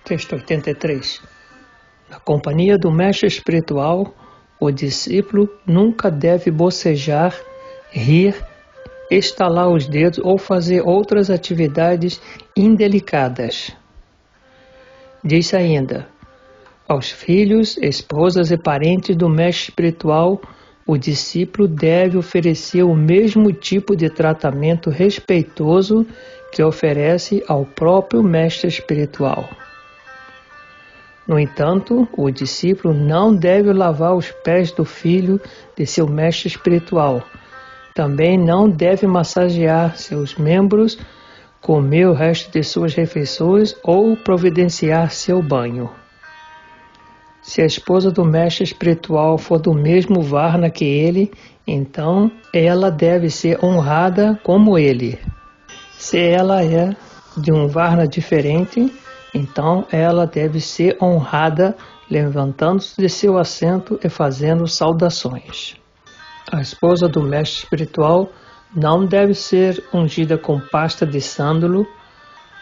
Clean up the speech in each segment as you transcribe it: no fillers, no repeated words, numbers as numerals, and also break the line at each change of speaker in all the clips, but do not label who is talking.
Texto 83. Na companhia do mestre espiritual, o discípulo nunca deve bocejar, rir, estalar os dedos ou fazer outras atividades indelicadas. Diz ainda: aos filhos, esposas e parentes do mestre espiritual, o discípulo deve oferecer o mesmo tipo de tratamento respeitoso que oferece ao próprio mestre espiritual. No entanto, o discípulo não deve lavar os pés do filho de seu mestre espiritual. Também não deve massagear seus membros, comer o resto de suas refeições ou providenciar seu banho. Se a esposa do mestre espiritual for do mesmo varna que ele, então ela deve ser honrada como ele. Se ela é de um varna diferente, então ela deve ser honrada, levantando-se de seu assento e fazendo saudações. A esposa do mestre espiritual não deve ser ungida com pasta de sândalo,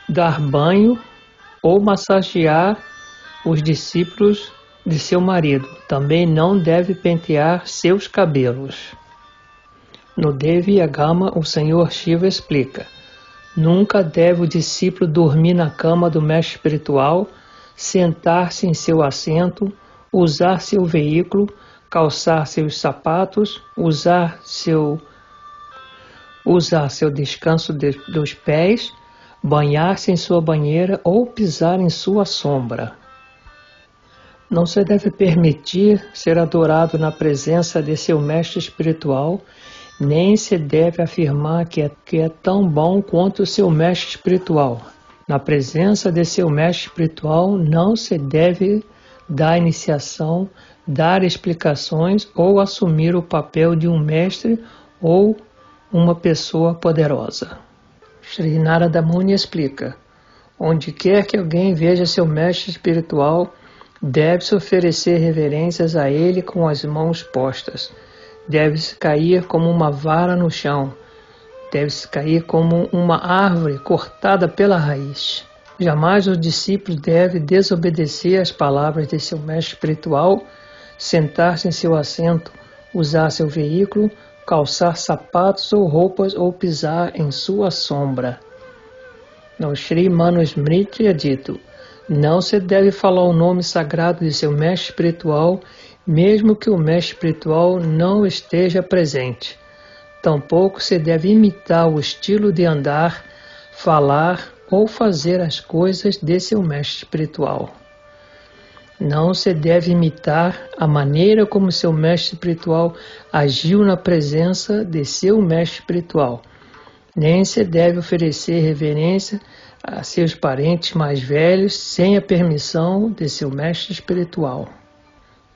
dar banho ou massagear os discípulos de seu marido. Também não deve pentear seus cabelos. No Devayagama, o Senhor Shiva explica: nunca deve o discípulo dormir na cama do mestre espiritual, sentar-se em seu assento, usar seu veículo, calçar seus sapatos, usar seu descanso dos pés, banhar-se em sua banheira ou pisar em sua sombra. Não se deve permitir ser adorado na presença de seu mestre espiritual, nem se deve afirmar que é tão bom quanto o seu mestre espiritual. Na presença de seu mestre espiritual, não se deve dar iniciação, dar explicações ou assumir o papel de um mestre ou uma pessoa poderosa. Sri Narada Muni explica: onde quer que alguém veja seu mestre espiritual, deve-se oferecer reverências a ele com as mãos postas. Deve-se cair como uma vara no chão. Deve-se cair como uma árvore cortada pela raiz. Jamais o discípulo deve desobedecer às palavras de seu mestre espiritual, sentar-se em seu assento, usar seu veículo, calçar sapatos ou roupas ou pisar em sua sombra. No Sri Manusmriti é dito: não se deve falar o nome sagrado de seu mestre espiritual, mesmo que o mestre espiritual não esteja presente. Tampouco se deve imitar o estilo de andar, falar ou fazer as coisas de seu mestre espiritual. Não se deve imitar a maneira como seu mestre espiritual agiu na presença de seu mestre espiritual. Nem se deve oferecer reverência a seus parentes mais velhos sem a permissão de seu mestre espiritual.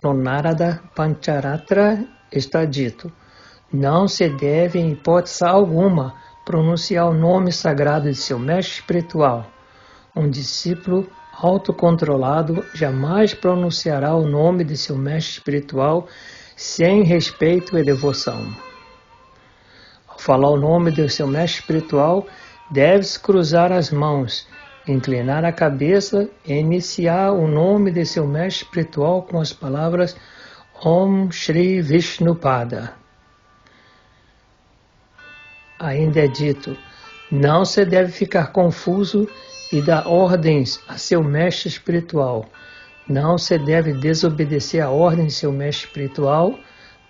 No Narada Pancharatra está dito: não se deve, em hipótese alguma, pronunciar o nome sagrado de seu mestre espiritual. Um discípulo autocontrolado jamais pronunciará o nome de seu mestre espiritual sem respeito e devoção. Ao falar o nome do seu mestre espiritual, deve-se cruzar as mãos, inclinar a cabeça e iniciar o nome de seu mestre espiritual com as palavras Om Shri Vishnupada. Ainda é dito: não se deve ficar confuso e dar ordens a seu mestre espiritual. Não se deve desobedecer a ordem de seu mestre espiritual.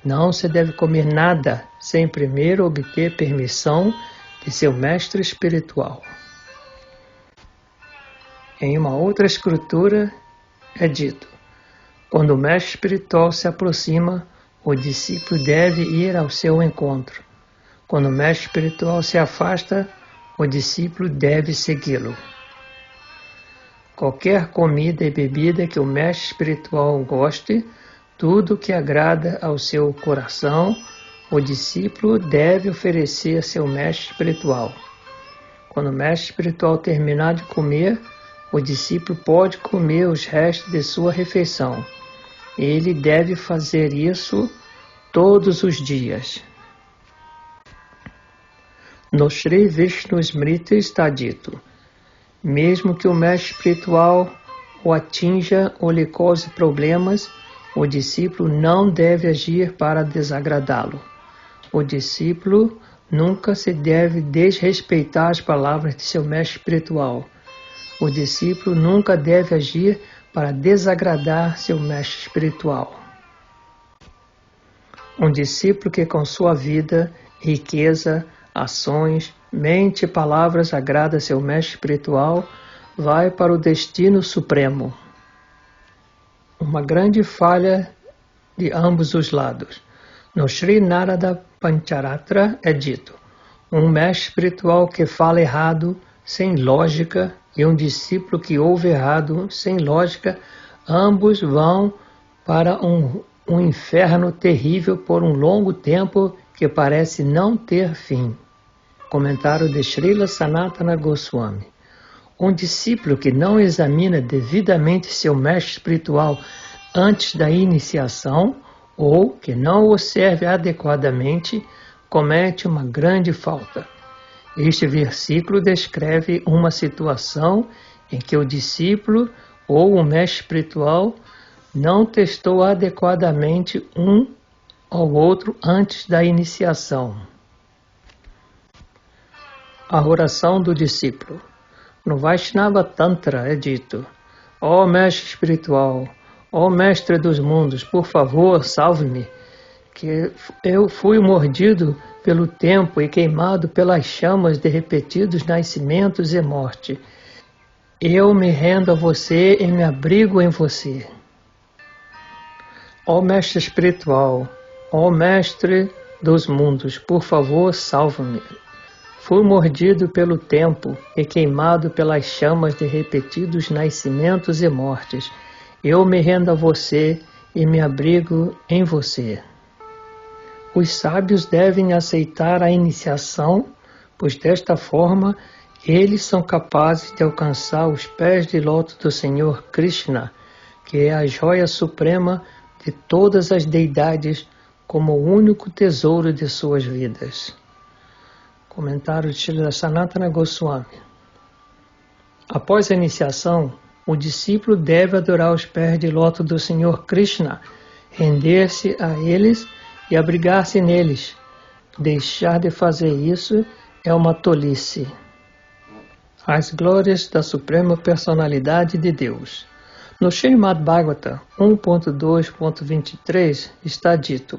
Não se deve comer nada sem primeiro obter permissão de seu mestre espiritual. Em uma outra escritura é dito: quando o mestre espiritual se aproxima, o discípulo deve ir ao seu encontro. Quando o mestre espiritual se afasta, o discípulo deve segui-lo. Qualquer comida e bebida que o mestre espiritual goste, tudo que agrada ao seu coração, o discípulo deve oferecer a seu mestre espiritual. Quando o mestre espiritual terminar de comer, o discípulo pode comer os restos de sua refeição. Ele deve fazer isso todos os dias. No Sri Vishnu Smriti está dito: mesmo que o mestre espiritual o atinja ou lhe cause problemas, o discípulo não deve agir para desagradá-lo. O discípulo nunca se deve desrespeitar as palavras de seu mestre espiritual. O discípulo nunca deve agir para desagradar seu mestre espiritual. Um discípulo que com sua vida, riqueza, ações, mente e palavras agrada seu mestre espiritual, vai para o destino supremo. Uma grande falha de ambos os lados. No Sri Narada Pancharatra é dito: um mestre espiritual que fala errado, sem lógica, e um discípulo que ouve errado, sem lógica, ambos vão para um inferno terrível por um longo tempo que parece não ter fim. Comentário de Srila Sanatana Goswami. Um discípulo que não examina devidamente seu mestre espiritual antes da iniciação ou que não o serve adequadamente, comete uma grande falta. Este versículo descreve uma situação em que o discípulo ou o mestre espiritual não testou adequadamente um ao outro antes da iniciação. A oração do discípulo. No Vaishnava Tantra é dito: ó mestre espiritual, ó mestre dos mundos, por favor, salve-me, que eu fui mordido pelo tempo e queimado pelas chamas de repetidos nascimentos e morte. Eu me rendo a você e me abrigo em você. Ó mestre espiritual, ó mestre dos mundos, por favor, salva-me. Fui mordido pelo tempo e queimado pelas chamas de repetidos nascimentos e mortes. Eu me rendo a você e me abrigo em você. Os sábios devem aceitar a iniciação, pois desta forma eles são capazes de alcançar os pés de lótus do Senhor Krishna, que é a joia suprema de todas as deidades, como o único tesouro de suas vidas. Comentário de Srila Sanatana Goswami. Após a iniciação, o discípulo deve adorar os pés de lótus do Senhor Krishna, render-se a eles e abrigar-se neles. Deixar de fazer isso é uma tolice. As glórias da Suprema Personalidade de Deus. No Srimad Bhagavatam 1.2.23 está dito: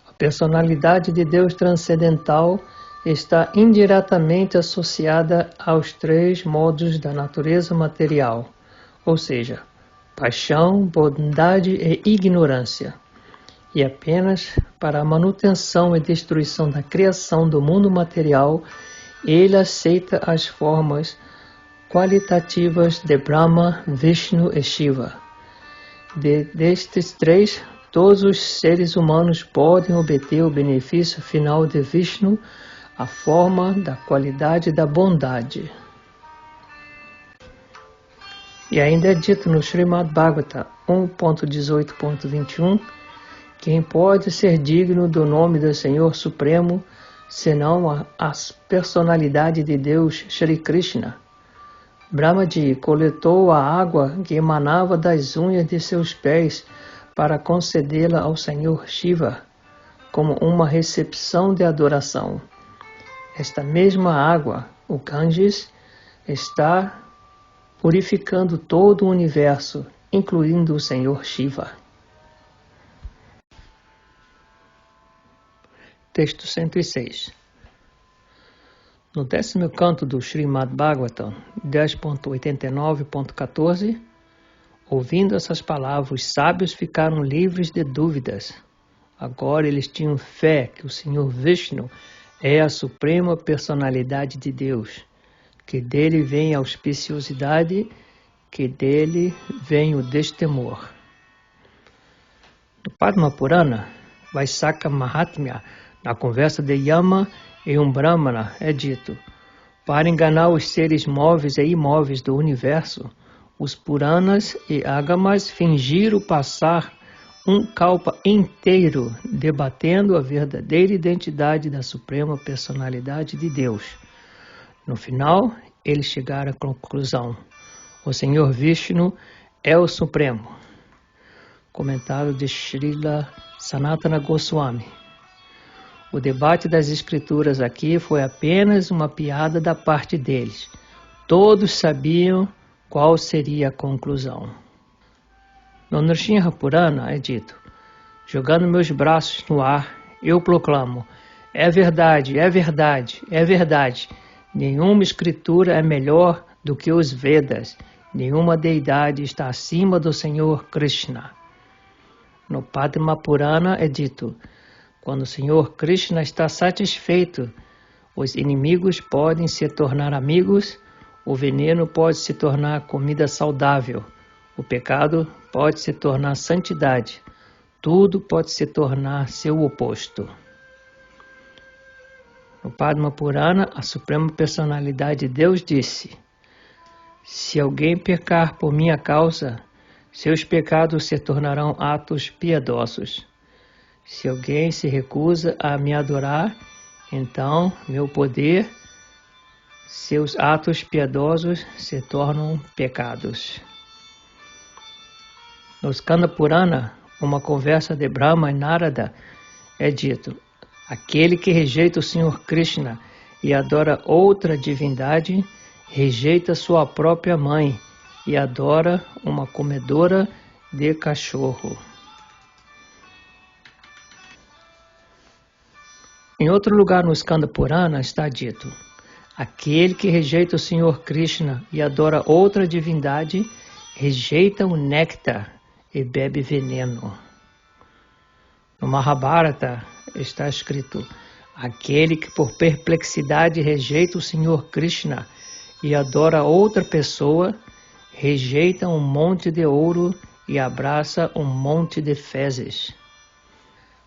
a personalidade de Deus transcendental está indiretamente associada aos três modos da natureza material, ou seja, paixão, bondade e ignorância. E apenas para a manutenção e destruição da criação do mundo material, ele aceita as formas qualitativas de Brahma, Vishnu e Shiva. Destes três, todos os seres humanos podem obter o benefício final de Vishnu, a forma da qualidade da bondade. E ainda é dito no Srimad Bhagavatam 1.18.21: quem pode ser digno do nome do Senhor Supremo, senão a personalidade de Deus, Shri Krishna? Brahmaji coletou a água que emanava das unhas de seus pés para concedê-la ao Senhor Shiva, como uma recepção de adoração. Esta mesma água, o Ganges, está purificando todo o universo, incluindo o Senhor Shiva. Texto 106. No 10º canto do Srimad Bhagavatam 10.89.14, ouvindo essas palavras, os sábios ficaram livres de dúvidas. Agora eles tinham fé que o Senhor Vishnu é a suprema personalidade de Deus, que dele vem a auspiciosidade, que dele vem o destemor. No Padma Purana, Vaisakha Mahatmya, na conversa de Yama e um Brahmana, é dito: para enganar os seres móveis e imóveis do universo, os Puranas e Agamas fingiram passar um kalpa inteiro debatendo a verdadeira identidade da Suprema Personalidade de Deus. No final, eles chegaram à conclusão: O Senhor Vishnu é o Supremo. Comentário de Srila Sanatana Goswami. O debate das escrituras aqui foi apenas uma piada da parte deles. Todos sabiam qual seria a conclusão. No Nrsimha Purana é dito: jogando meus braços no ar, eu proclamo: é verdade, é verdade, é verdade. Nenhuma escritura é melhor do que os Vedas. Nenhuma deidade está acima do Senhor Krishna. No Padma Purana é dito: quando o Senhor Krishna está satisfeito, os inimigos podem se tornar amigos, o veneno pode se tornar comida saudável, o pecado pode se tornar santidade, tudo pode se tornar seu oposto. No Padma Purana, a Suprema Personalidade de Deus disse: se alguém pecar por minha causa, seus pecados se tornarão atos piedosos. Se alguém se recusa a me adorar, então meu poder, seus atos piedosos se tornam pecados. No Skanda Purana, uma conversa de Brahma e Narada, é dito: aquele que rejeita o Senhor Krishna e adora outra divindade, rejeita sua própria mãe e adora uma comedora de cachorro. Em outro lugar no Skanda Purana está dito: aquele que rejeita o Senhor Krishna e adora outra divindade, rejeita o néctar e bebe veneno. No Mahabharata está escrito: aquele que por perplexidade rejeita o Senhor Krishna e adora outra pessoa, rejeita um monte de ouro e abraça um monte de fezes.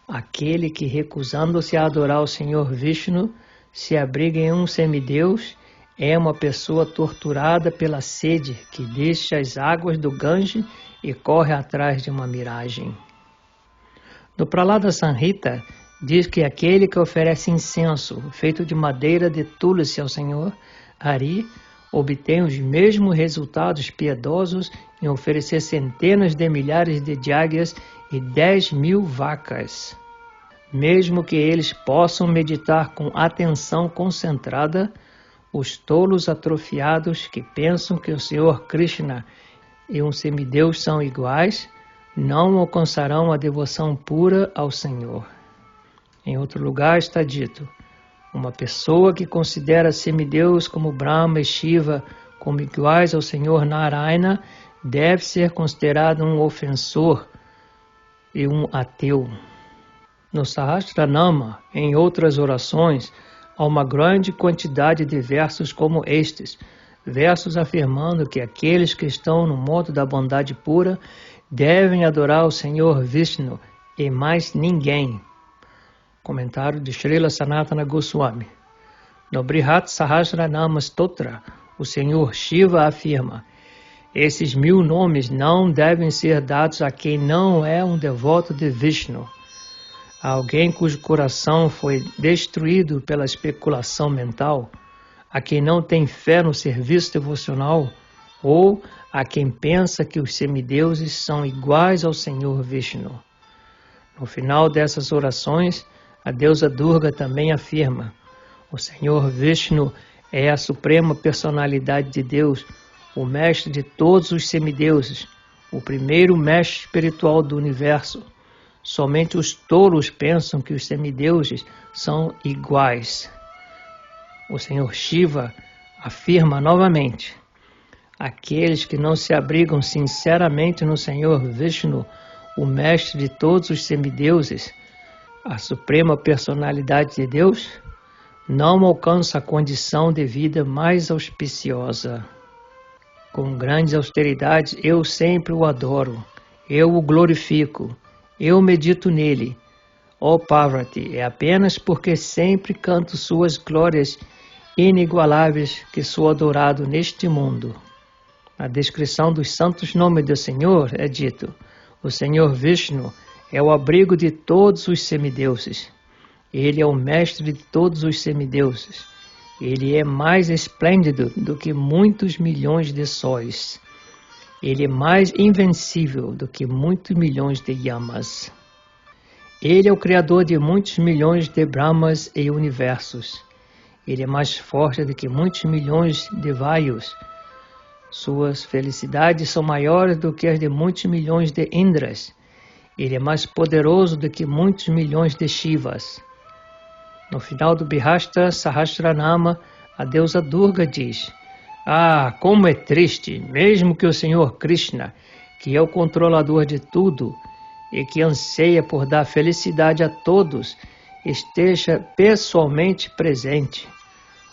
Aquele que, recusando-se a adorar o Senhor Vishnu, se abriga em um semideus, é uma pessoa torturada pela sede que deixa as águas do Gange e corre atrás de uma miragem. No Prahlada Samhita, diz que aquele que oferece incenso feito de madeira de Tulsi ao Senhor Hari obtém os mesmos resultados piedosos em oferecer centenas de milhares de jágyas e 10.000 vacas. Mesmo que eles possam meditar com atenção concentrada, os tolos atrofiados que pensam que o Senhor Krishna e um semideus são iguais, não alcançarão a devoção pura ao Senhor. Em outro lugar está dito: uma pessoa que considera semideus como Brahma e Shiva como iguais ao Senhor Narayana deve ser considerado um ofensor e um ateu. No Sahasranama, em outras orações, há uma grande quantidade de versos como estes, versos afirmando que aqueles que estão no modo da bondade pura devem adorar o Senhor Vishnu e mais ninguém. Comentário de Srila Sanatana Goswami. No Brihat Sahasranama Stotra, o Senhor Shiva afirma: esses 1000 nomes não devem ser dados a quem não é um devoto de Vishnu. A alguém cujo coração foi destruído pela especulação mental, a quem não tem fé no serviço devocional, ou a quem pensa que os semideuses são iguais ao Senhor Vishnu. No final dessas orações, a deusa Durga também afirma: o Senhor Vishnu é a suprema personalidade de Deus, o mestre de todos os semideuses, o primeiro mestre espiritual do universo. Somente os tolos pensam que os semideuses são iguais. O Senhor Shiva afirma novamente: aqueles que não se abrigam sinceramente no Senhor Vishnu, o mestre de todos os semideuses, a suprema personalidade de Deus, não alcança a condição de vida mais auspiciosa. Com grande austeridade eu sempre o adoro, eu o glorifico, eu medito nele. Ó Parvati, é apenas porque sempre canto suas glórias inigualáveis que sou adorado neste mundo. Na descrição dos santos nomes do Senhor é dito: o Senhor Vishnu é o abrigo de todos os semideuses. Ele é o mestre de todos os semideuses. Ele é mais esplêndido do que muitos milhões de sóis. Ele é mais invencível do que muitos milhões de Yamas. Ele é o criador de muitos milhões de Brahmas e universos. Ele é mais forte do que muitos milhões de Vayus. Suas felicidades são maiores do que as de muitos milhões de Indras. Ele é mais poderoso do que muitos milhões de Shivas. No final do Bihasta Sahasranama, a deusa Durga diz: "Ah, como é triste, mesmo que o Senhor Krishna, que é o controlador de tudo e que anseia por dar felicidade a todos, esteja pessoalmente presente.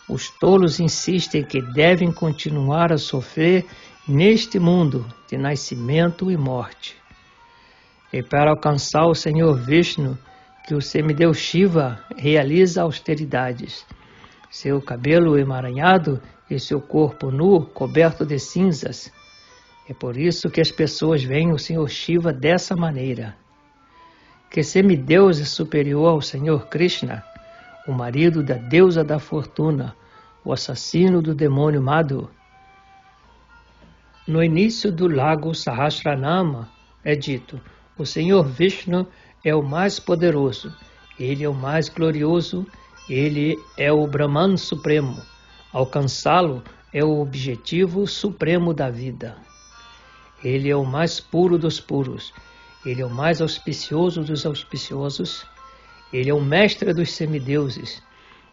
Os tolos insistem que devem continuar a sofrer neste mundo de nascimento e morte. E para alcançar o Senhor Vishnu, que o semideus Shiva realiza austeridades. Seu cabelo emaranhado e seu corpo nu coberto de cinzas. É por isso que as pessoas veem o Senhor Shiva dessa maneira. Que semideus é superior ao Senhor Krishna, o marido da deusa da fortuna, o assassino do demônio Madhu?" No início do lago Sahasranama é dito: "O Senhor Vishnu é o mais poderoso, ele é o mais glorioso, ele é o Brahman supremo. Alcançá-lo é o objetivo supremo da vida. Ele é o mais puro dos puros, ele é o mais auspicioso dos auspiciosos, ele é o mestre dos semideuses,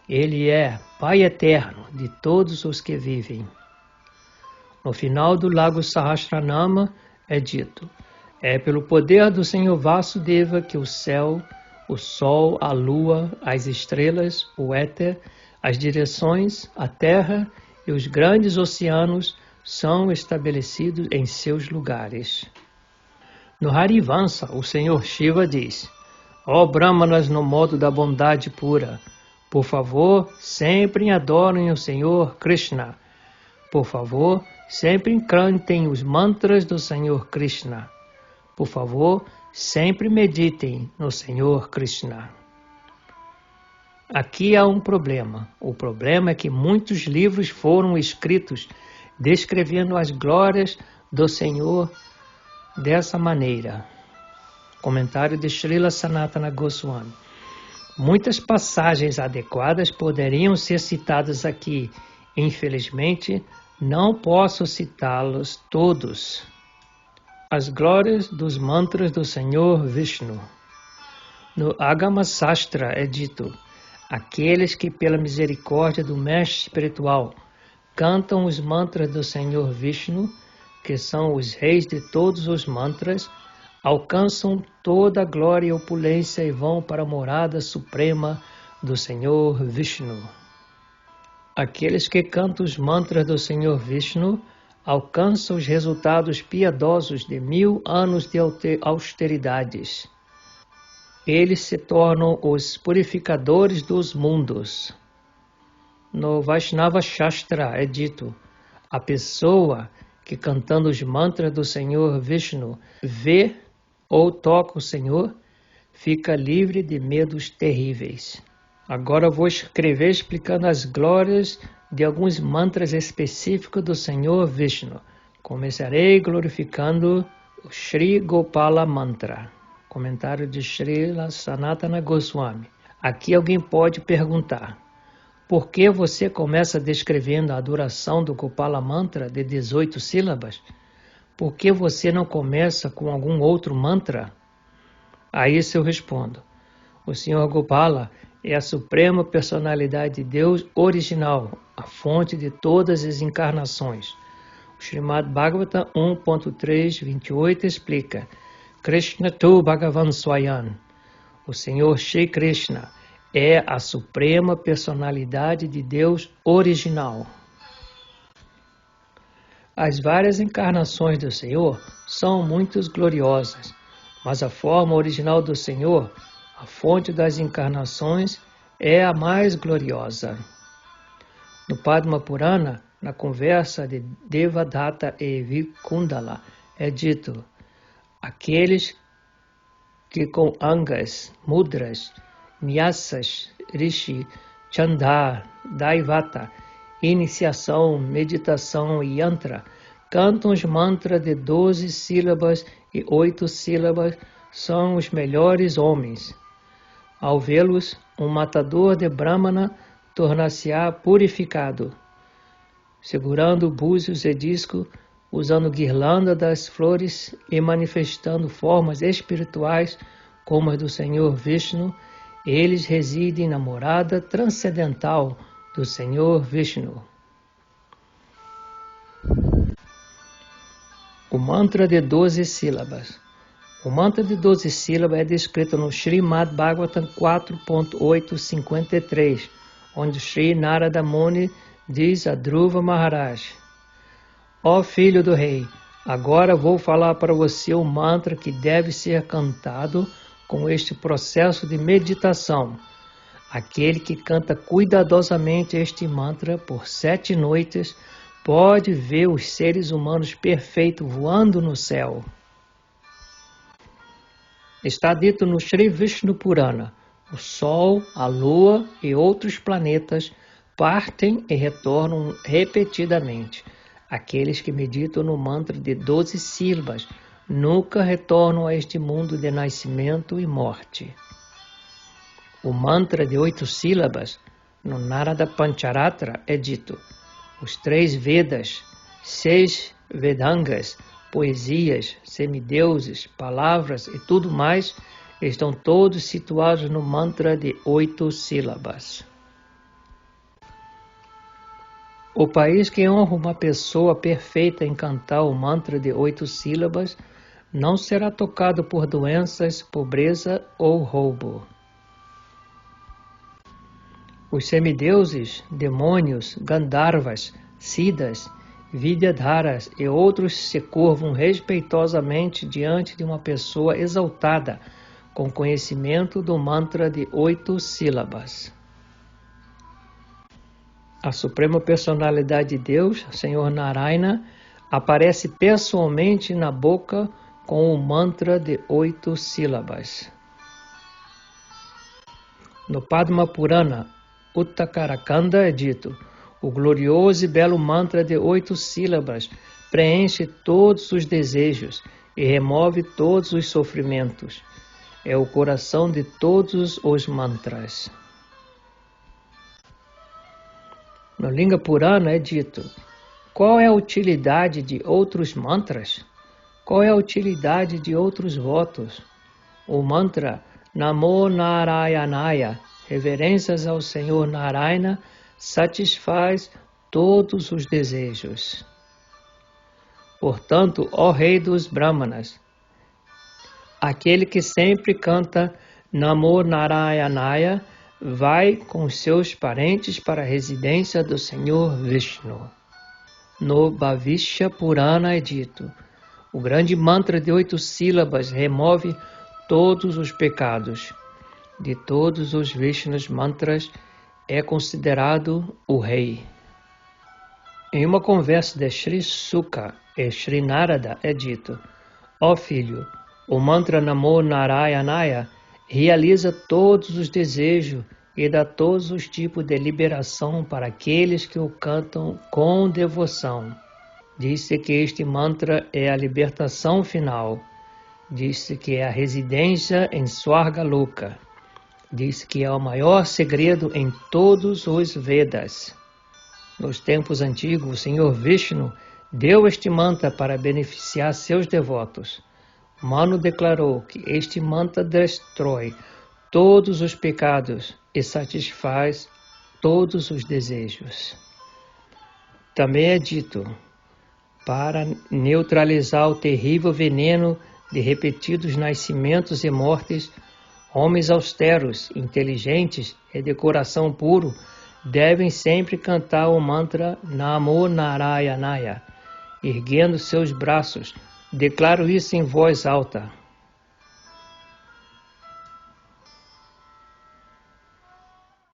ele é Pai eterno de todos os que vivem." No final do lago Sahasranama é dito: "É pelo poder do Senhor Vasudeva que o céu, o sol, a lua, as estrelas, o éter, as direções, a terra e os grandes oceanos são estabelecidos em seus lugares." No Harivansa, o Senhor Shiva diz: "Ó Brahmanas no modo da bondade pura, por favor, sempre adorem o Senhor Krishna. Por favor, sempre cantem os mantras do Senhor Krishna. Por favor, sempre meditem no Senhor Krishna." Aqui há um problema. O problema é que muitos livros foram escritos descrevendo as glórias do Senhor dessa maneira. Comentário de Srila Sanatana Goswami. Muitas passagens adequadas poderiam ser citadas aqui. Infelizmente, não posso citá-los todos. As glórias dos mantras do Senhor Vishnu. No Agama Sastra é dito: "Aqueles que pela misericórdia do mestre espiritual cantam os mantras do Senhor Vishnu, que são os reis de todos os mantras, alcançam toda a glória e opulência e vão para a morada suprema do Senhor Vishnu." Aqueles que cantam os mantras do Senhor Vishnu alcançam os resultados piedosos de 1000 anos de austeridades. Eles se tornam os purificadores dos mundos. No Vaishnava Shastra é dito: "A pessoa que cantando os mantras do Senhor Vishnu vê ou toca o Senhor, fica livre de medos terríveis." Agora vou escrever explicando as glórias de alguns mantras específicos do Senhor Vishnu. Começarei glorificando o Shri Gopala Mantra. Comentário de Srila Sanatana Goswami. Aqui alguém pode perguntar: por que você começa descrevendo a adoração do Gopala Mantra de 18 sílabas? Por que você não começa com algum outro mantra? A isso eu respondo: o Senhor Gopala é a suprema personalidade de Deus original, a fonte de todas as encarnações. O Srimad Bhagavatam 1.3.28 explica: Krishna tu Bhagavan Swayam. O Senhor Shri Krishna é a suprema personalidade de Deus original. As várias encarnações do Senhor são muito gloriosas, mas a forma original do Senhor, a fonte das encarnações, é a mais gloriosa. No Padma Purana, na conversa de Devadatta e Vikundala, é dito: aqueles que com angas, mudras, nyasas, rishi, chandar, daivata, iniciação, meditação e yantra cantam os mantras de 12 sílabas e 8 sílabas são os melhores homens. Ao vê-los, um matador de Brahmana tornar-se-á purificado. Segurando búzios e disco, usando guirlanda das flores e manifestando formas espirituais como as do Senhor Vishnu, eles residem na morada transcendental do Senhor Vishnu. O mantra de 12 sílabas. O mantra de 12 sílabas é descrito no Srimad Bhagavatam 4.853, onde Sri Narada Muni diz a Dhruva Maharaj: Ó filho do rei, agora vou falar para você o mantra que deve ser cantado com este processo de meditação. Aquele que canta cuidadosamente este mantra por 7 noites pode ver os seres humanos perfeitos voando no céu. Está dito no Sri Vishnu Purana: o Sol, a Lua e outros planetas partem e retornam repetidamente. Aqueles que meditam no mantra de 12 sílabas nunca retornam a este mundo de nascimento e morte. O mantra de 8 sílabas, no Narada Pancharatra, é dito: os 3 Vedas, 6 Vedangas, poesias, semideuses, palavras e tudo mais estão todos situados no mantra de 8 sílabas. O país que honra uma pessoa perfeita em cantar o mantra de 8 sílabas não será tocado por doenças, pobreza ou roubo. Os semideuses, demônios, Gandharvas, Siddhas, Vidyadharas e outros se curvam respeitosamente diante de uma pessoa exaltada com conhecimento do mantra de 8 sílabas. A Suprema Personalidade de Deus, Senhor Narayana, aparece pessoalmente na boca com o mantra de 8 sílabas. No Padma Purana, Uttakarakanda é dito: o glorioso e belo mantra de 8 sílabas preenche todos os desejos e remove todos os sofrimentos. É o coração de todos os mantras. No Linga Purana é dito: qual é a utilidade de outros mantras? Qual é a utilidade de outros votos? O mantra Namo Narayanaya, reverências ao Senhor Narayana, satisfaz todos os desejos. Portanto, ó rei dos Brahmanas, aquele que sempre canta Namo Narayanaya vai com seus parentes para a residência do Senhor Vishnu. No Bhavishya Purana é dito: o grande mantra de 8 sílabas remove todos os pecados. De todos os Vishnus mantras, é considerado o rei. Em uma conversa de Sri Sukha e Sri Narada é dito: ó filho, o mantra Namo Narayanaya realiza todos os desejos e dá todos os tipos de liberação para aqueles que o cantam com devoção. Diz-se que este mantra é a libertação final. Diz-se que é a residência em Swargaloka. Diz que é o maior segredo em todos os Vedas. Nos tempos antigos, o Senhor Vishnu deu este mantra para beneficiar seus devotos. Manu declarou que este mantra destrói todos os pecados e satisfaz todos os desejos. Também é dito: para neutralizar o terrível veneno de repetidos nascimentos e mortes, homens austeros, inteligentes e de coração puro devem sempre cantar o mantra Namo Narayanaya, erguendo seus braços. Declaro isso em voz alta.